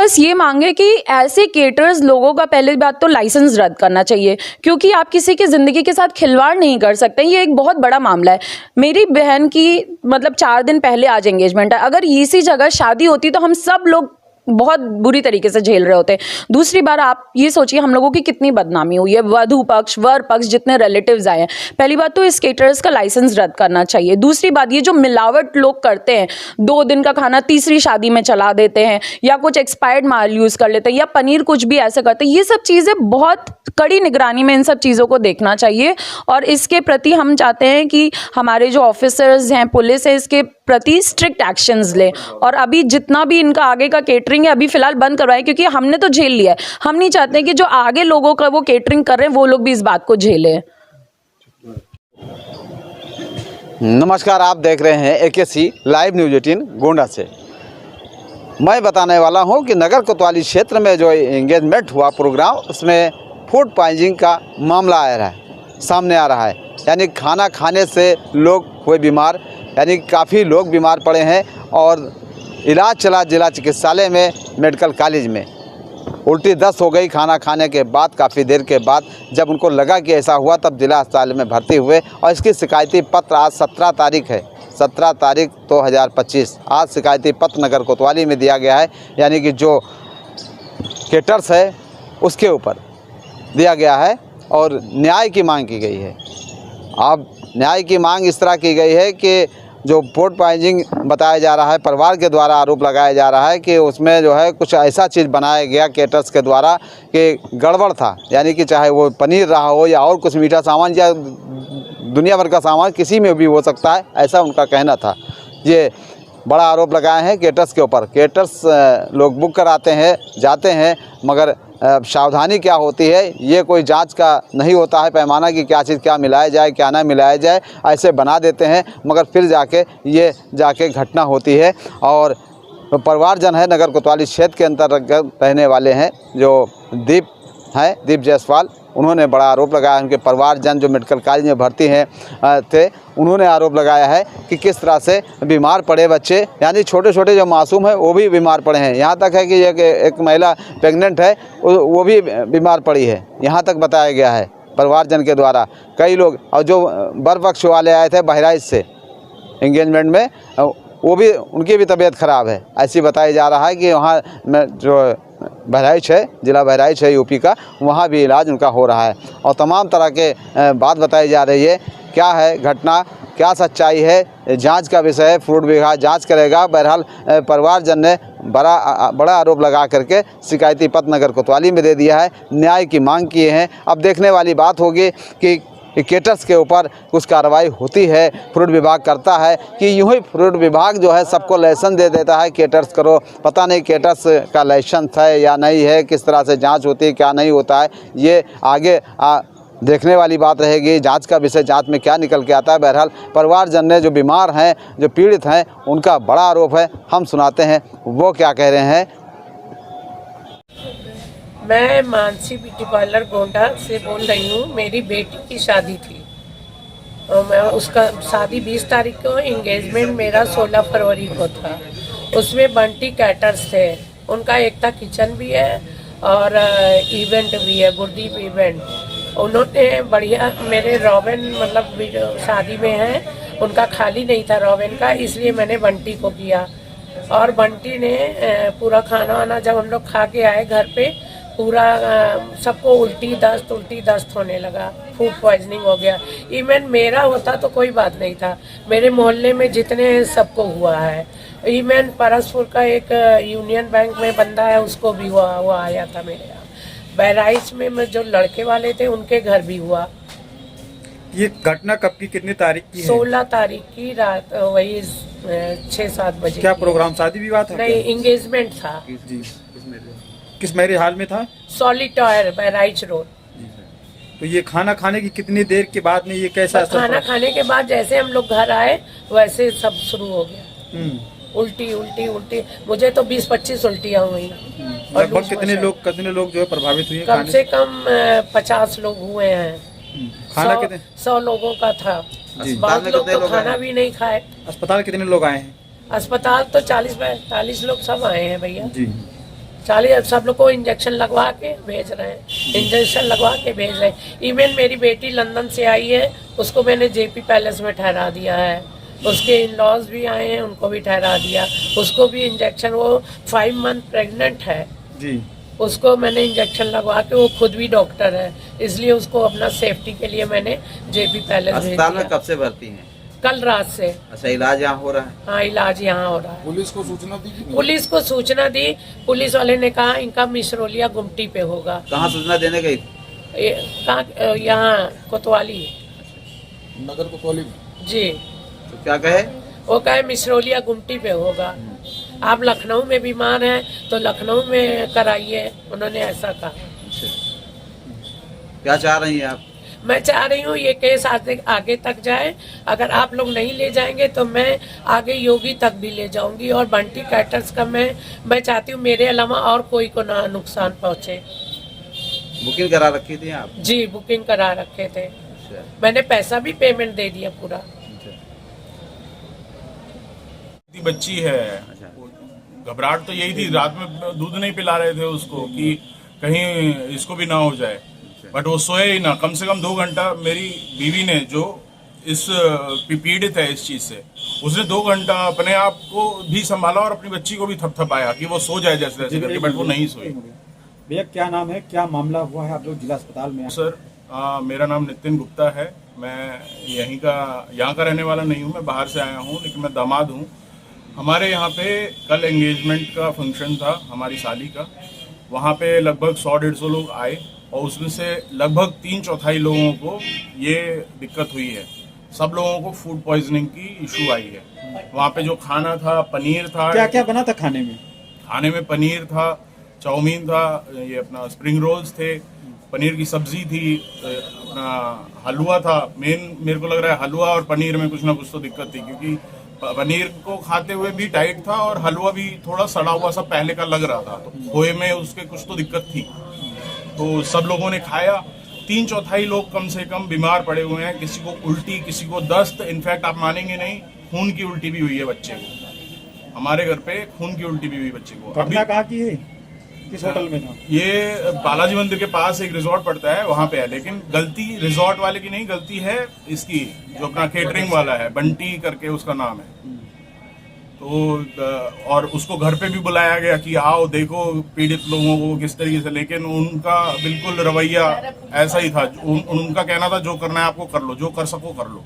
बस ये मांगे कि ऐसे केटरर्स लोगों का पहले बात तो लाइसेंस रद्द करना चाहिए, क्योंकि आप किसी की ज़िंदगी के साथ खिलवाड़ नहीं कर सकते। ये एक बहुत बड़ा मामला है। मेरी बहन की मतलब 4 दिन पहले आज एंगेजमेंट है। अगर इसी जगह शादी होती तो हम सब लोग बहुत बुरी तरीके से झेल रहे होते। दूसरी बार आप ये सोचिए हम लोगों की कितनी बदनामी हुई है, वधू पक्ष वर पक्ष जितने रिलेटिव्स आए हैं। पहली बात तो इस केटरर्स का लाइसेंस रद्द करना चाहिए। दूसरी बात ये जो मिलावट लोग करते हैं, 2 दिन का खाना तीसरी शादी में चला देते हैं, या कुछ एक्सपायर्ड माल यूज़ कर लेते हैं, या पनीर कुछ भी ऐसे करते हैं, ये सब चीज़ें बहुत कड़ी निगरानी में इन सब चीज़ों को देखना चाहिए। और इसके प्रति हम चाहते हैं कि हमारे जो ऑफिसर्स हैं, पुलिस है, इसके प्रति स्ट्रिक्ट एक्शंस ले। और अभी जितना भी इनका आगे का केटरिंग है अभी फिलहाल बंद करवाएं, क्योंकि हमने तो झेल लिया है। हम नहीं चाहते कि जो आगे लोगों का वो केटरिंग कर रहे हैं वो लोग भी इस बात को झेलें। नमस्कार, आप देख रहे हैं AKC लाइव न्यूज़ 18 गोंडा से। मैं बताने वाला हूं कि नगर कोतवाली क्षेत्र में जो एंगेजमेंट हुआ प्रोग्राम, उसमें फूड पॉइजनिंग का मामला सामने आ रहा है। यानी खाना खाने से लोग हुए बीमार, यानी काफ़ी लोग बीमार पड़े हैं और इलाज चला जिला चिकित्सालय में, मेडिकल कॉलेज में। उल्टी दस्त हो गई खाना खाने के बाद। काफ़ी देर के बाद जब उनको लगा कि ऐसा हुआ तब जिला अस्पताल में भर्ती हुए और इसकी शिकायती पत्र आज 17 तारीख है, 17 तारीख 2025 आज शिकायती पत्र नगर कोतवाली में दिया गया है। यानी कि जो केटर्स है उसके ऊपर दिया गया है और न्याय की मांग की गई है। अब न्याय की मांग इस तरह की गई है कि जो फूड पॉइजनिंग बताया जा रहा है, परिवार के द्वारा आरोप लगाया जा रहा है कि उसमें जो है कुछ ऐसा चीज़ बनाया गया केटर्स के द्वारा कि गड़बड़ था। यानी कि चाहे वो पनीर रहा हो या और कुछ मीठा सामान या दुनिया भर का सामान, किसी में भी हो सकता है, ऐसा उनका कहना था। ये बड़ा आरोप लगाए हैं केटर्स के ऊपर। केटर्स लोग बुक कराते हैं, जाते हैं, मगर सावधानी क्या होती है ये कोई जांच का नहीं होता है पैमाना कि क्या चीज़ क्या मिलाया जाए क्या ना मिलाया जाए। ऐसे बना देते हैं मगर फिर जाके घटना होती है। और परिवारजन है नगर कोतवाली क्षेत्र के अंतर्गत रहने वाले हैं जो दीप जायसवाल, उन्होंने बड़ा आरोप लगाया। उनके परिवारजन जो मेडिकल कॉलेज में भर्ती थे, उन्होंने आरोप लगाया है कि किस तरह से बीमार पड़े बच्चे, यानी छोटे छोटे जो मासूम हैं वो भी बीमार पड़े हैं। यहाँ तक है कि एक महिला प्रेग्नेंट है, वो भी बीमार पड़ी है, यहाँ तक बताया गया है परिवारजन के द्वारा। कई लोग, और जो बर पक्ष वाले आए थे बहराइच से एंगेजमेंट में, वो भी, उनकी भी तबीयत ख़राब है। ऐसी बताया जा रहा है कि वहाँ में जो बहराइच है, ज़िला बहराइच है यूपी का, वहाँ भी इलाज उनका हो रहा है। और तमाम तरह के बात बताई जा रही है। क्या है घटना, क्या सच्चाई है, जांच का विषय है, फूड विभाग जांच करेगा। बहरहाल परिवारजन ने बड़ा आरोप लगा करके शिकायती पत्र नगर कोतवाली में दे दिया है, न्याय की मांग किए हैं। अब देखने वाली बात होगी कि केटर्स के ऊपर कुछ कार्रवाई होती है, फूड विभाग करता है कि यूँ ही फूड विभाग जो है सबको लाइसेंस दे देता है केटर्स करो। पता नहीं केटर्स का लाइसेंस है या नहीं है, किस तरह से जांच होती है क्या नहीं होता है, ये आगे देखने वाली बात रहेगी। जांच का विषय, जांच में क्या निकल के आता है। बहरहाल परिवारजन ने, जो बीमार हैं, जो पीड़ित हैं, उनका बड़ा आरोप है। हम सुनाते हैं वो क्या कह रहे हैं। मैं मानसी ब्यूटी पार्लर गोंडा से बोल रही हूँ। मेरी बेटी की शादी थी और मैं उसका शादी 20 तारीख को, एंगेजमेंट मेरा 16 फरवरी को था। उसमें बंटी कैटर्स थे, उनका एक था किचन भी है और इवेंट भी है, गुरदीप इवेंट। उन्होंने बढ़िया, मेरे रोवन मतलब जो शादी में है उनका खाली नहीं था रोवन का, इसलिए मैंने बंटी को किया। और बंटी ने पूरा खाना वाना जब हम लोग खा के आए घर पे, पूरा सबको उल्टी दस्त होने लगा, फूड पॉइजनिंग हो गया। इवन मेरा होता तो कोई बात नहीं था, मेरे मोहल्ले में जितने सबको हुआ है। इवन परसपुर का एक यूनियन बैंक में बंदा है, उसको भी हुआ, वो आया था मेरे यहाँ। बहराइच में जो लड़के वाले थे उनके घर भी हुआ। ये घटना कब की, कितनी तारीख की है? 16 तारीख की रात, वही 6-7 बजे। क्या प्रोग्राम, शादी विवाह था? नहीं, एंगेजमेंट था जी। किस मैरिज हॉल में था? सॉलिटॉयर, बहराइच रोड। तो ये खाना खाने की कितनी देर के बाद में ये कैसा असर खाना पड़ा? खाने के बाद जैसे हम लोग घर आए वैसे सब शुरू हो गया। उल्टी उल्टी उल्टी, मुझे तो 20-25 उल्टियाँ हुई। और लगभग कितने लोग जो है प्रभावित हुए? कम से कम 50 लोग हुए हैं। खाना कितने? 100 लोगों का था। बहुत लोग तो खाना भी नहीं खाए। अस्पताल कितने लोग आए हैं? अस्पताल तो 40-45 लोग सब आए हैं भैया। जी। 40 सब लोग को इंजेक्शन लगवा के भेज रहे हैं, इंजेक्शन लगवा के भेज रहे हैं। इवन मेरी बेटी लंदन से आई है, उसको मैंने जेपी पैलेस में ठहरा दिया है। उसके इन लॉज भी आए हैं, उनको भी ठहरा दिया। उसको भी इंजेक्शन, वो 5 मंथ प्रेग्नेंट है जी। उसको मैंने इंजेक्शन लगवा के, वो खुद भी डॉक्टर है, इसलिए उसको अपना सेफ्टी के लिए मैंने जेपी पैलेस भेज अस्पताल में दिया। कब से भर्ती हैं? कल रात से। अच्छा, इलाज यहाँ हो रहा है? हाँ, इलाज यहाँ हो रहा है। पुलिस को सूचना दी कि नहीं? पुलिस को सूचना दी, पुलिस वाले ने कहा इनका मिसरोलिया गुमटी पे होगा। कहाँ सूचना देने गई? कहाँ? यहाँ कोतवाली। नगर कोतवाली में? जी। तो क्या कहे? वो कहे मिसरोलिया गुमटी पे होगा। आप लखनऊ में बीमार हैं तो लखनऊ में कराइए, उन्होंने ऐसा कहा। क्या चाह रही हैं आप? मैं चाह रही हूँ ये केस आगे तक जाए। अगर आप लोग नहीं ले जाएंगे तो मैं आगे योगी तक भी ले जाऊंगी। और बंटी कैटर्स का मैं चाहती हूँ मेरे अलावा और कोई को ना नुकसान पहुँचे। बुकिंग करा रखी थी आप? जी, बुकिंग करा रखे थे। अच्छा। मैंने पैसा भी पेमेंट दे दिया पूरा। बच्ची है, घबराहट तो यही थी, रात में दूध नहीं पिला रहे थे उसको कि कहीं इसको भी ना हो जाए, बट वो सोए ही ना। कम से कम 2 घंटा मेरी बीवी ने, जो इस पीड़ित है इस चीज से, उसने 2 घंटा अपने आप को भी संभाला और अपनी बच्ची को भी थपथपाया कि वो सो जाए जैसे जैसे करके, बट वो नहीं सोई। भैया क्या नाम है, क्या मामला हुआ है, आप लोग जिला अस्पताल में? सर, मेरा नाम नितिन गुप्ता है। मैं यहाँ का रहने वाला नहीं हूँ, मैं बाहर से आया हूँ, लेकिन मैं दामाद हूँ। हमारे यहाँ पे कल एंगेजमेंट का फंक्शन था हमारी साली का। वहाँ पे लगभग 100-150 लोग आए और उसमें से लगभग 3/4 लोगों को ये दिक्कत हुई है। सब लोगों को फूड पॉइजनिंग की इशू आई है। वहाँ पे जो खाना था, पनीर था। क्या क्या बना था खाने में? खाने में पनीर था, चाउमीन था, ये अपना स्प्रिंग रोल्स थे, पनीर की सब्जी थी, अपना हलवा था। मेन मेरे को लग रहा है हलवा और पनीर में कुछ ना कुछ तो दिक्कत थी, क्योंकि पनीर को खाते हुए भी टाइट था और हलवा भी थोड़ा सड़ा हुआ सा पहले का लग रहा था, तो खोए में उसके कुछ तो दिक्कत थी। तो सब लोगों ने खाया। 3/4 लोग कम से कम बीमार पड़े हुए हैं। किसी को उल्टी, किसी को दस्त, इनफैक्ट आप मानेंगे नहीं, खून की उल्टी भी हुई है बच्चे को। हमारे घर पे खून की उल्टी भी हुई बच्चे को। घटना कहाँ की है, किस होटल में था? ये बालाजी मंदिर के पास एक रिजॉर्ट पड़ता है, वहाँ पे है। लेकिन गलती रिजॉर्ट वाले की नहीं, गलती है इसकी, जो अपना केटरिंग वाला है, बंटी करके उसका नाम है। तो और उसको घर पे भी बुलाया गया कि आओ देखो पीड़ित लोगों को किस तरीके से, लेकिन उनका बिल्कुल रवैया ऐसा ही था। उनका कहना था जो करना है आपको कर लो, जो कर सको कर लो।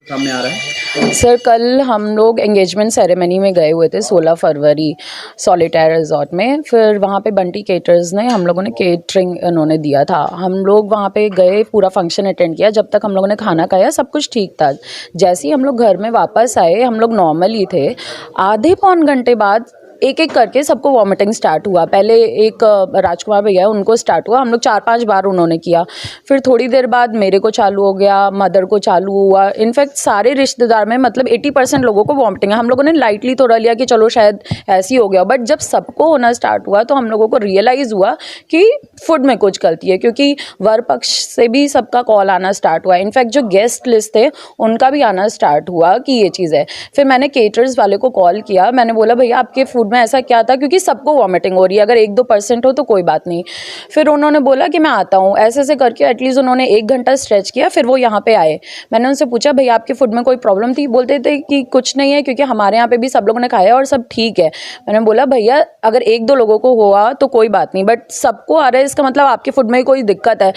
सामने आ रहा है सर, कल हम लोग एंगेजमेंट सेरेमनी में गए हुए थे 16 फरवरी सॉलिटायर रिजॉर्ट में। फिर वहाँ पे बंटी केटर्स ने, हम लोगों ने केटरिंग उन्होंने दिया था। हम लोग वहाँ पे गए, पूरा फंक्शन अटेंड किया। जब तक हम लोगों ने खाना खाया सब कुछ ठीक था। जैसे ही हम लोग घर में वापस आए, हम लोग नॉर्मल ही थे। आधे पौन घंटे बाद एक एक करके सबको वॉमिटिंग स्टार्ट हुआ। पहले एक राजकुमार भैया, उनको स्टार्ट हुआ। हम लोग 4-5 बार उन्होंने किया। फिर थोड़ी देर बाद मेरे को चालू हो गया, मदर को चालू हुआ। इनफैक्ट सारे रिश्तेदार में मतलब 80% लोगों को वॉमिटिंग है। हम लोगों ने लाइटली थोड़ा लिया कि चलो शायद ऐसे ही हो गया, बट जब सबको होना स्टार्ट हुआ तो हम लोगों को रियलाइज़ हुआ कि फूड में कुछ गलती है, क्योंकि वर पक्ष से भी सबका कॉल आना स्टार्ट हुआ। इनफैक्ट जो गेस्ट लिस्ट थे उनका भी आना स्टार्ट हुआ कि ये चीज़ है। फिर मैंने केटर्स वाले को कॉल किया। मैंने बोला भैया आपके फूड में ऐसा क्या था, क्योंकि सबको वॉमिटिंग हो रही है, अगर 1-2% हो तो कोई बात नहीं। फिर उन्होंने बोला कि मैं आता हूँ। ऐसे ऐसे करके एटलीस्ट उन्होंने 1 घंटा स्ट्रेच किया। फिर वो यहाँ पे आए। मैंने उनसे पूछा भैया आपके फूड में कोई प्रॉब्लम थी? बोलते थे कि कुछ नहीं है, क्योंकि हमारे यहाँ पे भी सब लोगों ने खाया और सब ठीक है। मैंने बोला भैया अगर 1-2 लोगों को हुआ तो कोई बात नहीं, बट सबको आ रहा है, इसका मतलब आपके फूड में कोई दिक्कत है।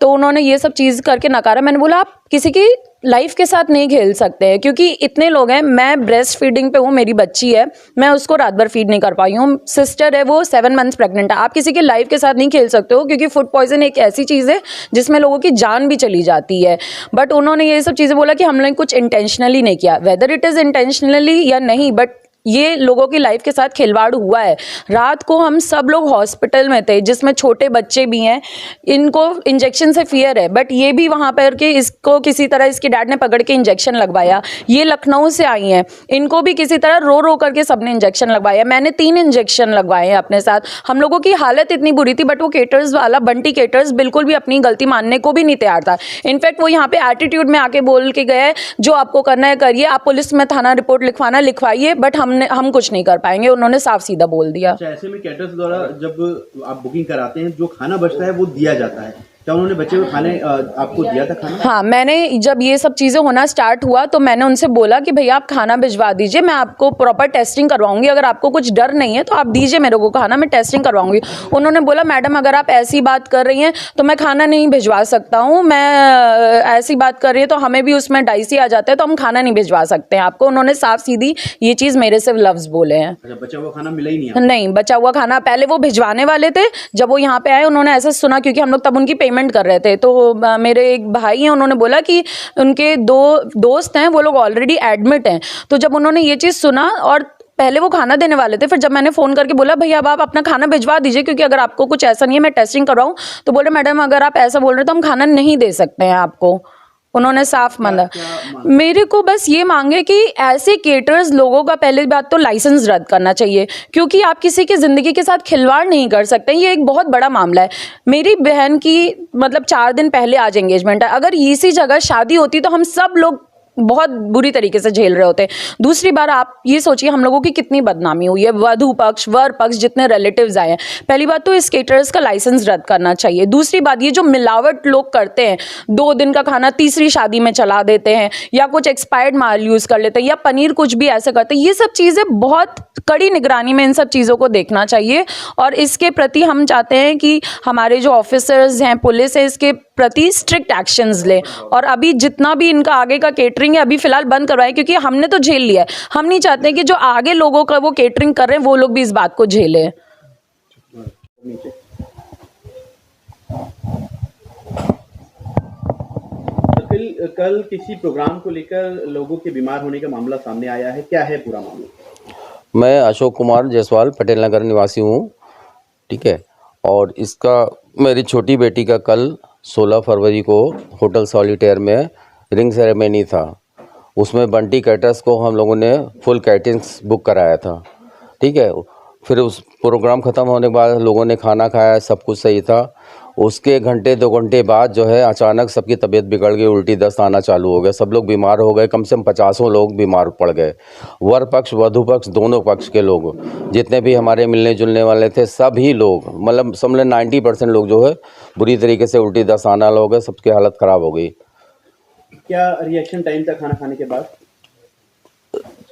तो उन्होंने ये सब चीज़ करके नकारा। मैंने बोला आप किसी की लाइफ के साथ नहीं खेल सकते हैं, क्योंकि इतने लोग हैं। मैं ब्रेस्ट फीडिंग पे हूँ, मेरी बच्ची है, मैं उसको रात भर फीड नहीं कर पाई हूँ। सिस्टर है, वो 7 मंथ्स प्रेग्नेंट है। आप किसी की लाइफ के साथ नहीं खेल सकते हो, क्योंकि फूड पॉइजन एक ऐसी चीज़ है जिसमें लोगों की जान भी चली जाती है। बट उन्होंने ये सब चीज़ें बोला कि हमने कुछ इंटेंशनली नहीं किया। वेदर इट इज़ इंटेंशनली या नहीं, बट ये लोगों की लाइफ के साथ खिलवाड़ हुआ है। रात को हम सब लोग हॉस्पिटल में थे, जिसमें छोटे बच्चे भी हैं। इनको इंजेक्शन से फियर है, बट ये भी वहाँ पर के इसको किसी तरह इसके डैड ने पकड़ के इंजेक्शन लगवाया। ये लखनऊ से आई हैं, इनको भी किसी तरह रो रो करके सबने इंजेक्शन लगवाया। मैंने 3 इंजेक्शन लगवाए हैं अपने साथ। हम लोगों की हालत इतनी बुरी थी, बट वो केटर्स वाला बंटी केटर्स बिल्कुल भी अपनी गलती मानने को भी नहीं तैयार था। इनफैक्ट वो यहाँ पे एटीट्यूड में आके बोल के गए, जो आपको करना है करिए, आप पुलिस में थाना रिपोर्ट लिखवाना लिखवाइए, बट हम हम कुछ नहीं कर पाएंगे, उन्होंने साफ सीधा बोल दिया। अच्छा, ऐसे में कैटरर्स द्वारा जब आप बुकिंग कराते हैं जो खाना बचता है वो दिया जाता है, क्या उन्होंने बचे हुए खाने आपको दिया था खाना? हाँ, मैंने जब ये सब चीज़ें होना स्टार्ट हुआ तो मैंने उनसे बोला कि भैया आप खाना भिजवा दीजिए, मैं आपको प्रॉपर टेस्टिंग करवाऊंगी, अगर आपको कुछ डर नहीं है तो आप दीजिए मेरे को खाना, मैं टेस्टिंग करवाऊंगी। उन्होंने बोला मैडम अगर आप ऐसी बात कर रही हैं तो मैं खाना नहीं भिजवा सकता हूँ, मैं ऐसी बात कर रही है तो हमें भी उसमें डाइसी आ जाता है, तो हम खाना नहीं भिजवा सकते हैं आपको। उन्होंने साफ सीधी ये चीज़ मेरे से लफ्ज़ बोले हैं। अच्छा, बचा हुआ खाना मिला ही नहीं आपको? नहीं, बचा हुआ खाना पहले वो भिजवाने वाले थे, जब वो यहाँ पे आए उन्होंने ऐसा सुना, क्योंकि हम लोग तब उनकी पेमेंट कर रहे थे, तो मेरे एक भाई हैं उन्होंने बोला कि उनके 2 दोस्त हैं, वो लोग ऑलरेडी एडमिट हैं। तो जब उन्होंने ये चीज़ सुना और पहले वो खाना देने वाले थे, फिर जब मैंने फ़ोन करके बोला भैया अब आप अपना खाना भिजवा दीजिए, क्योंकि अगर आपको कुछ ऐसा नहीं है मैं टेस्टिंग करवाऊँ, तो बोले मैडम अगर आप ऐसा बोल रहे हो तो हम खाना नहीं दे सकते हैं आपको। उन्होंने साफ मना। मेरे को बस ये मांगे कि ऐसे केटर्स लोगों का पहली बात तो लाइसेंस रद्द करना चाहिए, क्योंकि आप किसी की ज़िंदगी के साथ खिलवाड़ नहीं कर सकते। ये एक बहुत बड़ा मामला है। मेरी बहन की मतलब 4 दिन पहले आज एंगेजमेंट है, अगर इसी जगह शादी होती तो हम सब लोग बहुत बुरी तरीके से झेल रहे होते। दूसरी बार आप ये सोचिए हम लोगों की कितनी बदनामी हुई है, वधू पक्ष वर पक्ष जितने रिलेटिव्स आए हैं। पहली बात तो इस केटरर्स का लाइसेंस रद्द करना चाहिए। दूसरी बात ये जो मिलावट लोग करते हैं, 2 दिन का खाना तीसरी शादी में चला देते हैं, या कुछ एक्सपायर्ड माल यूज़ कर लेते हैं, या पनीर कुछ भी ऐसे करते हैं, ये सब चीज़ें बहुत कड़ी निगरानी में इन सब चीज़ों को देखना चाहिए। और इसके प्रति हम चाहते हैं कि हमारे जो ऑफिसर्स हैं, पुलिस है, इसके प्रति स्ट्रिक्ट एक्शंस ले। और अभी जितना भी इनका आगे का केटरिंग है अभी फिलहाल बंद करवाएं, क्योंकि हमने तो झेल लिया है। हम नहीं चाहते कि जो आगे लोगों का वो केटरिंग कर रहे हैं वो लोग भी इस बात को झेलें। तो कल किसी प्रोग्राम को लेकर लोगों के बीमार होने का मामला सामने आया है, क्या है पूरा मामला? मैं अशोक कुमार जायसवाल पटेल नगर निवासी हूँ, ठीक है। और इसका मेरी छोटी बेटी का कल 16 फरवरी को होटल सॉलिटेयर में रिंग सेरेमनी था। उसमें बंटी कैटर्स को हम लोगों ने फुल कैटरिंग्स बुक कराया था, ठीक है। फिर उस प्रोग्राम ख़त्म होने के बाद लोगों ने खाना खाया, सब कुछ सही था। उसके घंटे 2 घंटे बाद जो है अचानक सबकी तबीयत बिगड़ गई, उल्टी दस्त आना चालू हो गया, सब लोग बीमार हो गए। कम से कम 50 लोग बीमार पड़ गए। वर पक्ष वधु पक्ष दोनों पक्ष के लोग जितने भी हमारे मिलने जुलने वाले थे सभी लोग, मतलब समझ 90% लोग जो है बुरी तरीके से उल्टी दस्त आना हो गए, सबकी हालत ख़राब हो गई। क्या रिएक्शन टाइम था खाना खाने के बाद?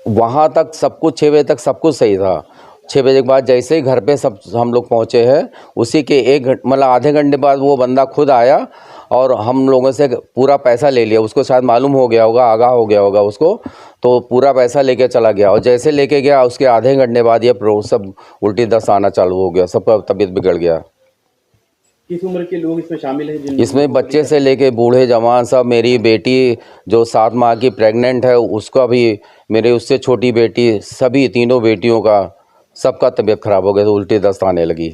वहाँ तक सब कुछ 6 बजे तक सब कुछ सही था। 6 बजे के बाद जैसे ही घर पे सब हम लोग पहुँचे हैं, उसी के 1 घंटे मतलब आधे घंटे बाद वो बंदा खुद आया और हम लोगों से पूरा पैसा ले लिया। उसको शायद मालूम हो गया होगा, आगाह हो गया होगा उसको, तो पूरा पैसा लेके चला गया। और जैसे लेके गया उसके आधे घंटे बाद ये सब उल्टी दस्त आना चालू हो गया, सबका तबीयत बिगड़ गया। किस उम्र के लोग इसमें शामिल हैं? इसमें बच्चे से लेके बूढ़े जवान सब। मेरी बेटी जो 7 माह की प्रेग्नेंट है उसका भी, मेरे उससे छोटी बेटी, सभी तीनों बेटियों का सबका तबीयत खराब हो गया, तो उल्टी दस्त आने लगी।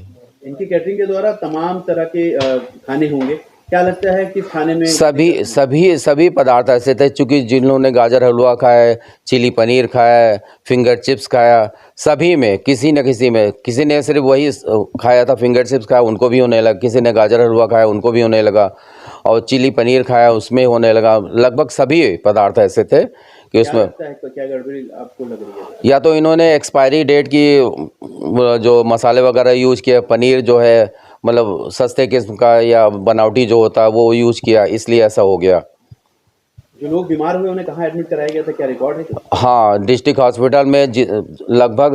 इनकी कैटरिंग के द्वारा तमाम तरह के खाने होंगे, क्या लगता है कि खाने में सभी पदार्थ ऐसे थे, चूँकि जिन्होंने ने गाजर हलवा खाया, चिली पनीर खाया, फिंगर चिप्स खाया, सभी में किसी न किसी में, किसी ने सिर्फ वही खाया था फिंगर चिप्स खाया उनको भी होने लगा, किसी ने गाजर हलवा खाया उनको भी होने लगा, और चिली पनीर खाया उसमें होने लगा। लगभग सभी पदार्थ ऐसे थे कि उसमें क्या गड़बड़ी आपको लग रही है? या तो इन्होंने एक्सपायरी डेट की जो मसाले वगैरह यूज़ किया, पनीर जो है मतलब सस्ते किस्म का या बनावटी जो होता है वो यूज़ किया, इसलिए ऐसा हो गया। जो लोग बीमार हुए उन्हें कहाँ एडमिट कराया गया था, क्या रिकॉर्ड है? हाँ, डिस्ट्रिक्ट हॉस्पिटल में लगभग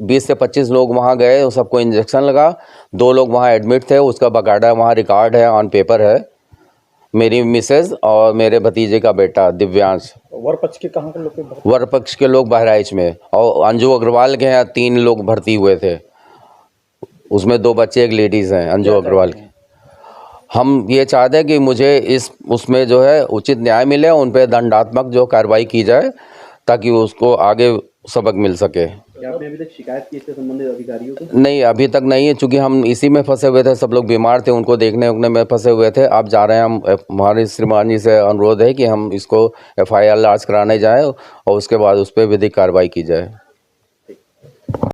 20 से 25 लोग वहाँ गए, सबको इंजेक्शन लगा। 2 लोग वहाँ एडमिट थे, उसका बाकायदा वहाँ रिकॉर्ड है, ऑन पेपर है। मेरी मिसेज और मेरे भतीजे का बेटा दिव्यांश। वर पक्ष के कहाँ के लोग? वर पक्ष के लोग बहराइच में, और अंजू अग्रवाल के यहाँ 3 लोग भर्ती हुए थे, उसमें 2 बच्चे 1 लेडीज़ हैं अंजू अग्रवाल की। हम ये चाहते हैं कि मुझे उसमें जो है उचित न्याय मिले, उन पर दंडात्मक जो कार्रवाई की जाए ताकि उसको आगे सबक मिल सके। क्या आपने अभी तक शिकायत की इससे संबंधित अधिकारियों को? नहीं, अभी तक नहीं है, चूँकि हम इसी में फंसे हुए थे, सब लोग बीमार थे, उनको देखने उकने में फंसे हुए थे। अब जा रहे हैं हम, हमारी श्रीमान जी से अनुरोध है कि हम इसको FIR लॉन्च कराने जाएँ और उसके बाद उस पर विधिक कार्रवाई की जाए।